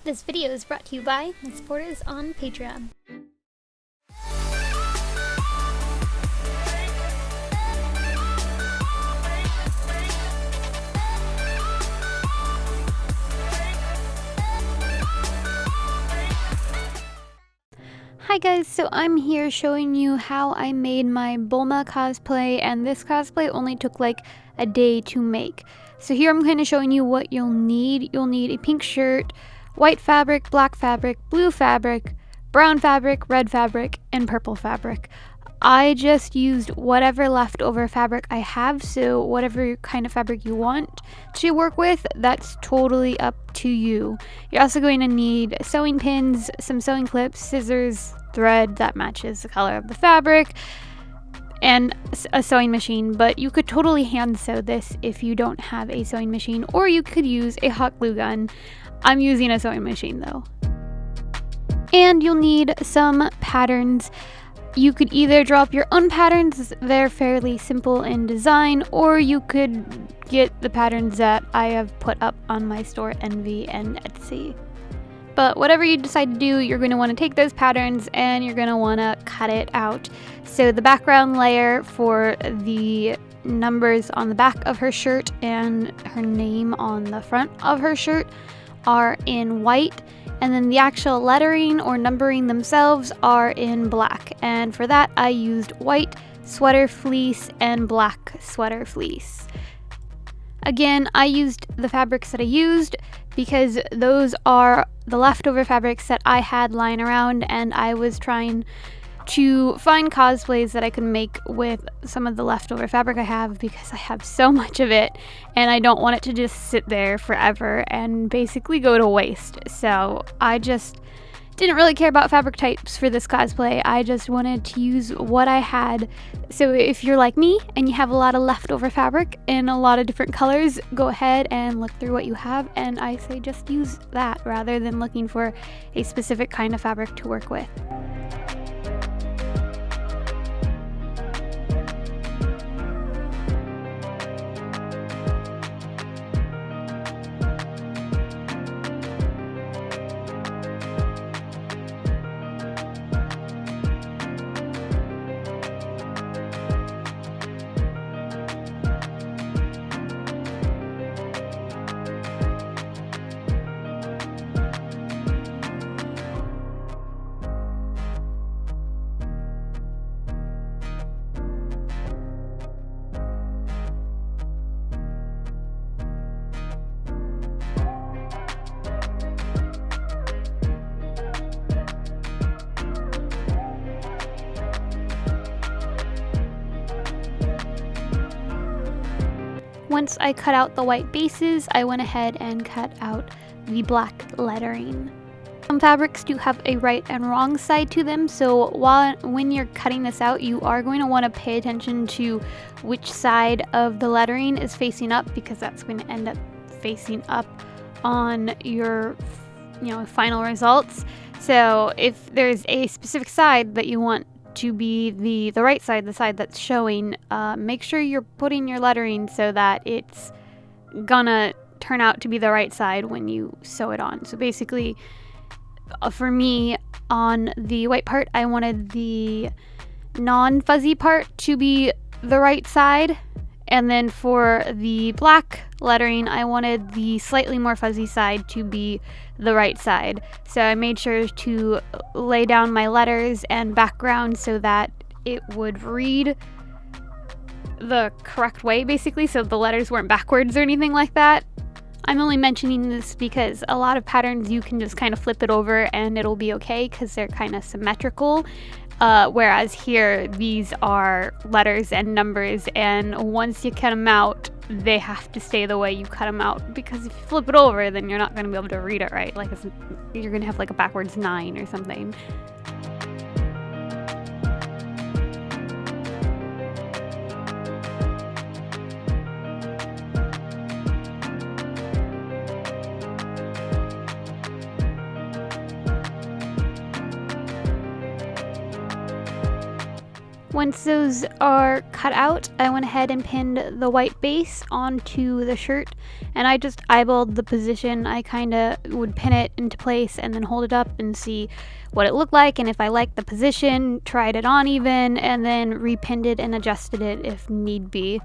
This video is brought to you by my supporters on Patreon. Hi guys, so I'm here showing you how I made my Bulma cosplay, and this cosplay only took like a day to make. So here I'm kind of showing you what you'll need. You'll need a pink shirt, white fabric, black fabric, blue fabric, brown fabric, red fabric, and purple fabric. I just used whatever leftover fabric I have, so whatever kind of fabric you want to work with, that's totally up to you. You're also going to need sewing pins, some sewing clips, scissors, thread that matches the color of the fabric, and a sewing machine, but you could totally hand sew this if you don't have a sewing machine, or you could use a hot glue gun. I'm using a sewing machine though. And you'll need some patterns. You could either draw up your own patterns, they're fairly simple in design, or you could get the patterns that I have put up on my store Envy and Etsy. But whatever you decide to do, you're going to want to take those patterns and you're going to want to cut it out. So the background layer for the numbers on the back of her shirt and her name on the front of her shirt are in white, and then the actual lettering or numbering themselves are in black. And for that I used white sweater fleece and black sweater fleece. Again, I used the fabrics that I used because those are the leftover fabrics that I had lying around, and I was trying to find cosplays that I could make with some of the leftover fabric I have, because I have so much of it and I don't want it to just sit there forever and basically go to waste. So I just didn't really care about fabric types for this cosplay. I just wanted to use what I had. So if you're like me and you have a lot of leftover fabric in a lot of different colors, go ahead and look through what you have, and I say just use that rather than looking for a specific kind of fabric to work with. Once I cut out the white bases, I went ahead and cut out the black lettering. Some fabrics do have a right and wrong side to them, so when you're cutting this out, you are going to want to pay attention to which side of the lettering is facing up, because that's going to end up facing up on your final results. So if there's a specific side that you want to be the right side, the side that's showing, make sure you're putting your lettering so that it's gonna turn out to be the right side when you sew it on. So basically, for me, on the white part, I wanted the non-fuzzy part to be the right side, and then for the black lettering, I wanted the slightly more fuzzy side to be the right side. So I made sure to lay down my letters and background so that it would read the correct way, basically, so the letters weren't backwards or anything like that. I'm only mentioning this because a lot of patterns you can just kind of flip it over and it'll be okay because they're kind of symmetrical. Whereas here, these are letters and numbers, and once you cut them out, they have to stay the way you cut them out, because if you flip it over, then you're not going to be able to read it right. Like you're going to have like a backwards 9 or something. Once those are cut out, I went ahead and pinned the white base onto the shirt, and I just eyeballed the position. I kind of would pin it into place and then hold it up and see what it looked like, and if I liked the position, tried it on even, and then repinned it and adjusted it if need be.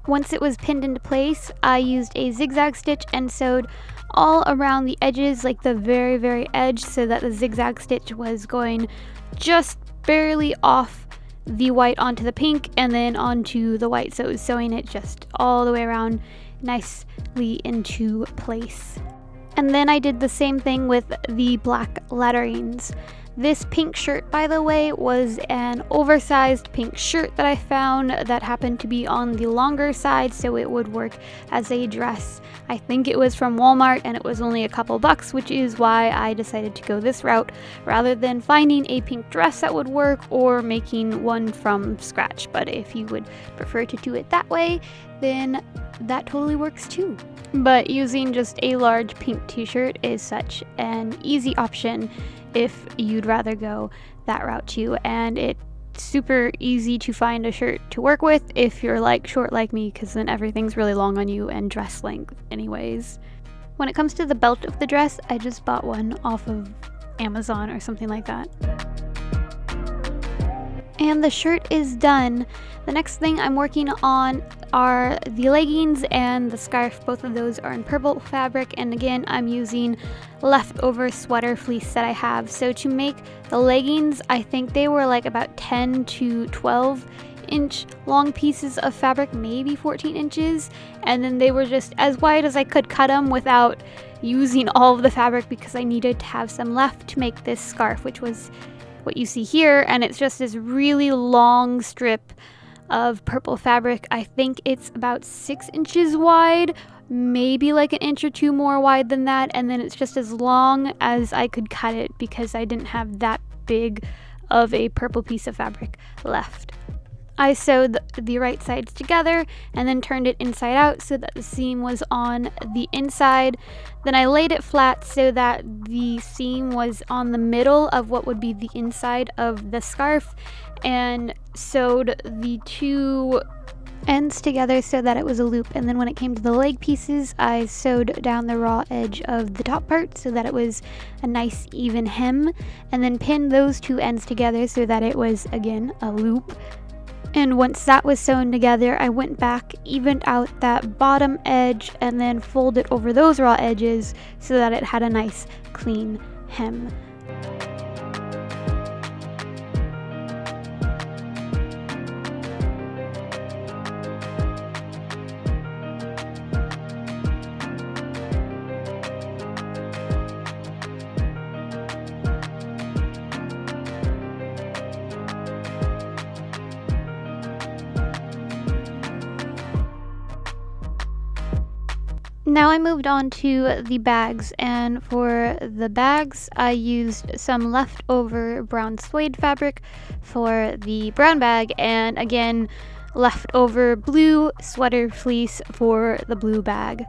Once it was pinned into place, I used a zigzag stitch and sewed all around the edges, like the very, very edge, so that the zigzag stitch was going just barely off the white onto the pink and then onto the white, so it was sewing it just all the way around nicely into place. And then I did the same thing with the black letterings. This pink shirt, by the way, was an oversized pink shirt that I found that happened to be on the longer side, so it would work as a dress. I think it was from Walmart and it was only a couple bucks, which is why I decided to go this route rather than finding a pink dress that would work or making one from scratch. But if you would prefer to do it that way, then that totally works too. But using just a large pink t-shirt is such an easy option if you'd rather go that route too, and it's super easy to find a shirt to work with if you're like short like me, because then everything's really long on you and dress length anyways. When it comes to the belt of the dress, I just bought one off of Amazon or something like that. And the shirt is done. The next thing I'm working on are the leggings and the scarf. Both of those are in purple fabric, and again I'm using leftover sweater fleece that I have. So to make the leggings, I think they were like about 10 to 12 inch long pieces of fabric, maybe 14 inches, and then they were just as wide as I could cut them without using all of the fabric, because I needed to have some left to make this scarf, which was what you see here. And it's just this really long strip of purple fabric. I think it's about 6 inches wide, maybe like an inch or two more wide than that, and then it's just as long as I could cut it because I didn't have that big of a purple piece of fabric left. I sewed the right sides together and then turned it inside out so that the seam was on the inside. Then I laid it flat so that the seam was on the middle of what would be the inside of the scarf, and sewed the two ends together so that it was a loop. And then when it came to the leg pieces, I sewed down the raw edge of the top part so that it was a nice even hem, and then pinned those two ends together so that it was again a loop. And once that was sewn together, I went back, evened out that bottom edge, and then folded over those raw edges so that it had a nice clean hem. Now I moved on to the bags, and for the bags I used some leftover brown suede fabric for the brown bag, and again leftover blue sweater fleece for the blue bag.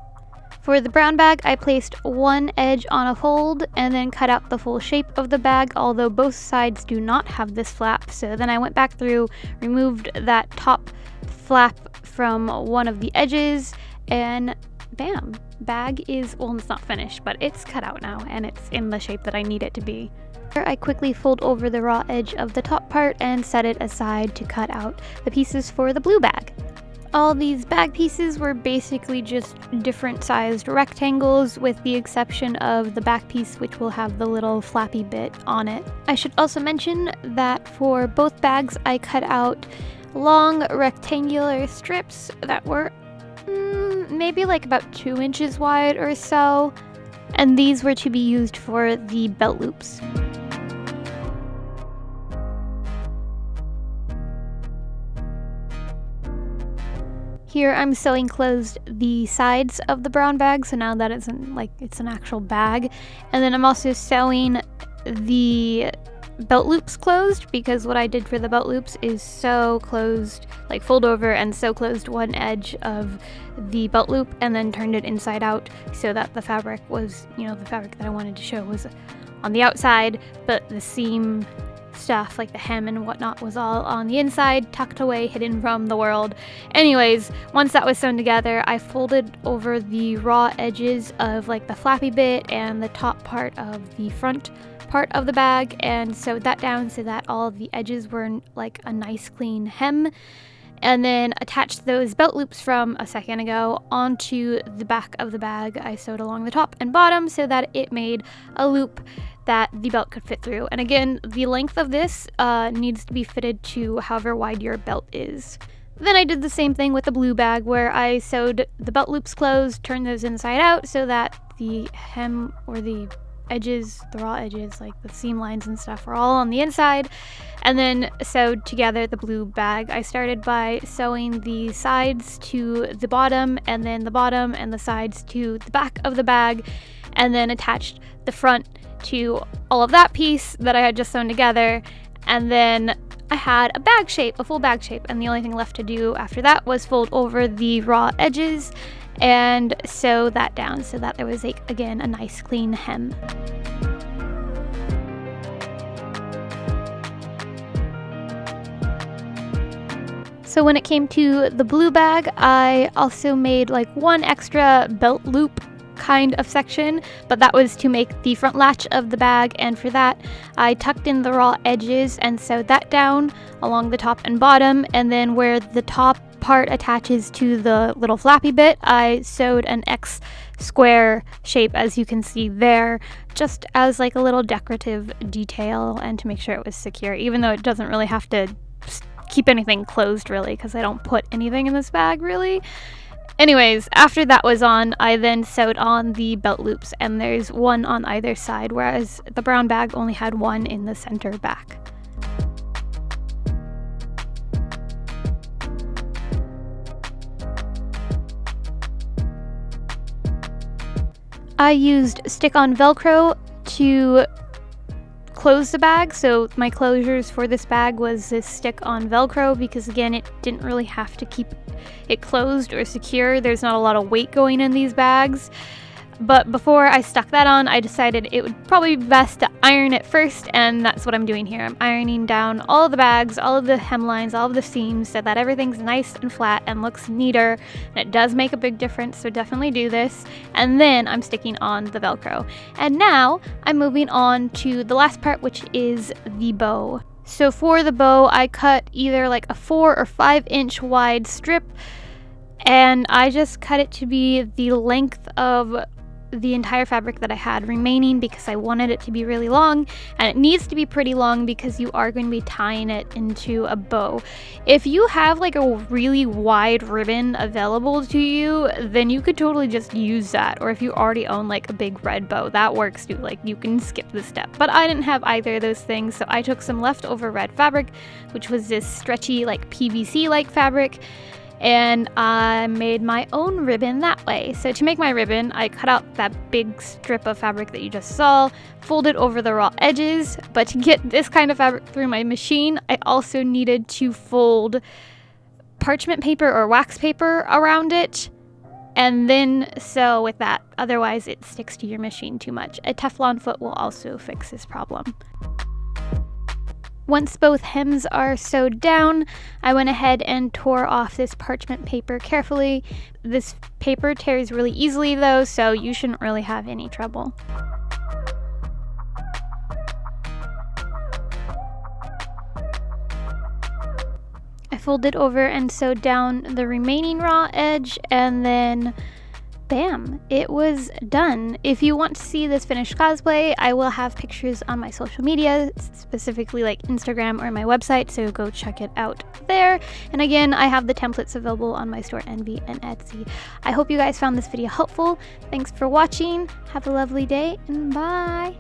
For the brown bag, I placed one edge on a fold and then cut out the full shape of the bag, although both sides do not have this flap. So then I went back through, removed that top flap from one of the edges, and bam, bag is, well, it's not finished, but it's cut out now and it's in the shape that I need it to be. I quickly fold over the raw edge of the top part and set it aside to cut out the pieces for the blue bag. All these bag pieces were basically just different sized rectangles, with the exception of the back piece, which will have the little flappy bit on it. I should also mention that for both bags I cut out long rectangular strips that were maybe like about 2 inches wide or so, and these were to be used for the belt loops. Here I'm sewing closed the sides of the brown bag, so now that it's an actual bag, and then I'm also sewing the belt loops closed, because what I did for the belt loops is sew closed, like fold over and sew closed one edge of the belt loop and then turned it inside out so that the fabric was, the fabric that I wanted to show was on the outside, but the seam stuff, like the hem and whatnot, was all on the inside, tucked away, hidden from the world. Anyways, once that was sewn together, I folded over the raw edges of like the flappy bit and the top part of the front part of the bag and sewed that down so that all of the edges were like a nice clean hem, and then attached those belt loops from a second ago onto the back of the bag. I sewed along the top and bottom so that it made a loop that the belt could fit through. And again, the length of this needs to be fitted to however wide your belt is. Then I did the same thing with the blue bag, where I sewed the belt loops closed, turned those inside out so that the hem or the edges, the raw edges, like the seam lines and stuff, were all on the inside, and then sewed together the blue bag. I started by sewing the sides to the bottom, and then the bottom and the sides to the back of the bag, and then attached the front to all of that piece that I had just sewn together, and then I had a bag shape, a full bag shape, and the only thing left to do after that was fold over the raw edges and sew that down so that there was, like, again, a nice clean hem. So when it came to the blue bag, I also made like one extra belt loop kind of section, but that was to make the front latch of the bag, and for that I tucked in the raw edges and sewed that down along the top and bottom, and then where the top part attaches to the little flappy bit, I sewed an X square shape, as you can see there, just as like a little decorative detail and to make sure it was secure, even though it doesn't really have to keep anything closed really, because I don't put anything in this bag really. Anyways, after that was on, I then sewed on the belt loops, and there's one on either side, whereas the brown bag only had one in the center back. I used stick-on Velcro to close the bag, so my closures for this bag was this stick-on Velcro, because again, it didn't really have to keep it closed or secure. There's not a lot of weight going in these bags. But before I stuck that on, I decided it would probably be best to iron it first, and that's what I'm doing here. I'm ironing down all of the bags, all of the hemlines, all of the seams, so that everything's nice and flat and looks neater, and it does make a big difference, so definitely do this. And then I'm sticking on the Velcro. And now I'm moving on to the last part, which is the bow. So for the bow, I cut either like a 4 or 5 inch wide strip, and I just cut it to be the length of the entire fabric that I had remaining, because I wanted it to be really long, and it needs to be pretty long because you are going to be tying it into a bow. If you have like a really wide ribbon available to you, then you could totally just use that, or if you already own like a big red bow, that works too. Like, you can skip this step. But I didn't have either of those things, so I took some leftover red fabric, which was this stretchy like PVC like fabric, and I made my own ribbon that way. So to make my ribbon, I cut out that big strip of fabric that you just saw, folded over the raw edges, but to get this kind of fabric through my machine, I also needed to fold parchment paper or wax paper around it, and then sew with that, otherwise it sticks to your machine too much. A Teflon foot will also fix this problem. Once both hems are sewed down, I went ahead and tore off this parchment paper carefully. This paper tears really easily though, so you shouldn't really have any trouble. I folded over and sewed down the remaining raw edge, and then bam, it was done. If you want to see this finished cosplay, I will have pictures on my social media, specifically like Instagram or my website, so go check it out there. And again, I have the templates available on my store, Envy and Etsy. I hope you guys found this video helpful. Thanks for watching. Have a lovely day, and bye.